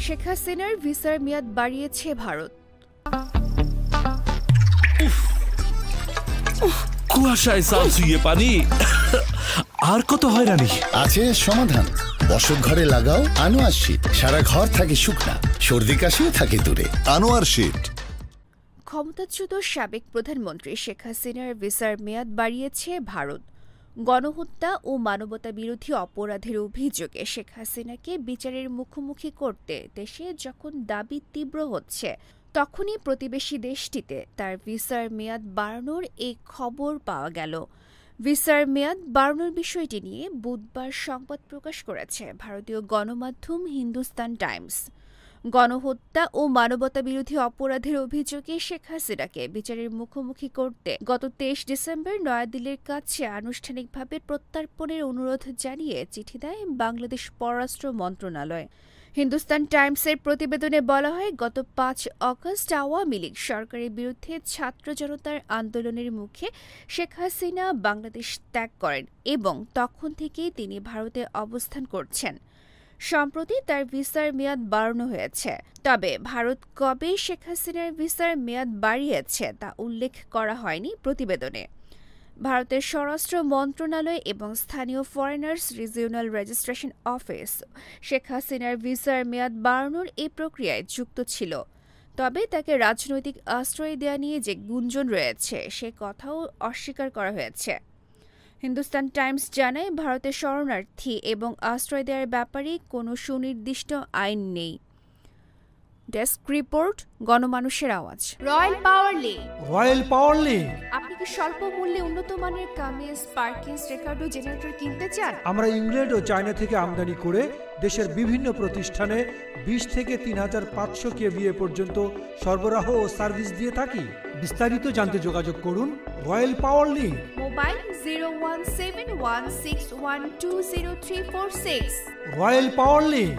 শেখ হাসিনার ভিসার মেয়াদ বাড়িয়েছে ভারত। কুয়াশায় সালসুইয়ে পানি আর কত হয়রানি আছে সমাধান। বসত ঘরে লাগাও আনোয়ার শীট, সারা ঘর থাকে শুকনা, সর্দি কাশিও থাকে দূরে। আনোয়ার শীট। ক্ষমতাচ্যুত সাবেক প্রধানমন্ত্রী শেখ হাসিনার ভিসার মেয়াদ বাড়িয়েছে ভারত। গণহত্যা ও মানবতা বিরোধী অপরাধের অভিযোগে শেখ হাসিনাকে বিচারের মুখোমুখি করতে দেশে যখন দাবি তীব্র হচ্ছে, তখনই প্রতিবেশী দেশটিতে তার ভিসার মেয়াদ বাড়ানোর এই খবর পাওয়া গেল। ভিসার মেয়াদ বাড়ানোর বিষয়টি নিয়ে বুধবার সংবাদ প্রকাশ করেছে ভারতীয় গণমাধ্যম হিন্দুস্তান টাইমস। গণহত্যা ও মানবতা বিরোধী অপরাধের অভিযোগে শেখ হাসিনাকে বিচারের মুখোমুখি করতে গত 23 ডিসেম্বর নয়াদিল্লির কাছে আনুষ্ঠানিকভাবে প্রত্যর্পণের অনুরোধ জানিয়ে চিঠি দেয় বাংলাদেশ পররাষ্ট্র মন্ত্রণালয়। হিন্দুস্তান টাইমসের প্রতিবেদনে বলা হয়, গত 5 আগস্ট আওয়ামী লীগ সরকারের বিরুদ্ধে ছাত্র জনতার আন্দোলনের মুখে শেখ হাসিনা বাংলাদেশ ত্যাগ করেন এবং তখন থেকেই তিনি ভারতে অবস্থান করছেন। সম্প্রতি তার ভিসার মেয়াদ বাড়ানো হয়েছে, তবে ভারত কবে শেখ হাসিনার ভিসার মেয়াদ বাড়িয়েছে তা উল্লেখ করা হয়নি প্রতিবেদনে। ভারতের স্বরাষ্ট্র মন্ত্রণালয় এবং স্থানীয় foreigners regional registration office Sheikh হাসিনার ভিসার মেয়াদ বাড়ানোর এই প্রক্রিয়ায় যুক্ত ছিল, তবে তাকে রাজনৈতিক আশ্রয় দেওয়া নিয়ে যে গুঞ্জন রয়েছে সে কথাও অস্বীকার করা হয়েছে। হিন্দুস্তান টাইমস জানায়, ভারতের শরণার্থী এবং আশ্রয় দেওয়ার ব্যাপারে কোনো সুনির্দিষ্ট আইন নেই। ডেস্ক রিপোর্ট, গণমানুষের আওয়াজ। রয়্যাল পাওয়ার লিঙ্ক। রয়্যাল পাওয়ার লিঙ্ক। আপনি কি স্বল্প মূল্যে উন্নত মানের কামিজ, পার্কিংস, রেকর্ড ও জেনারেটর কিনতে চান? আমরা ইংল্যান্ড ও চায়না থেকে আমদানি করে দেশের বিভিন্ন প্রতিষ্ঠানে 20 থেকে 3500 কেভিএ পর্যন্ত সরবরাহ ও সার্ভিস দিয়ে থাকি। বিস্তারিত জানতে যোগাযোগ করুন রয়্যাল পাওয়ার লিঙ্ক। মোবাইল 01716120346। রয়্যাল পাওয়ার লিঙ্ক।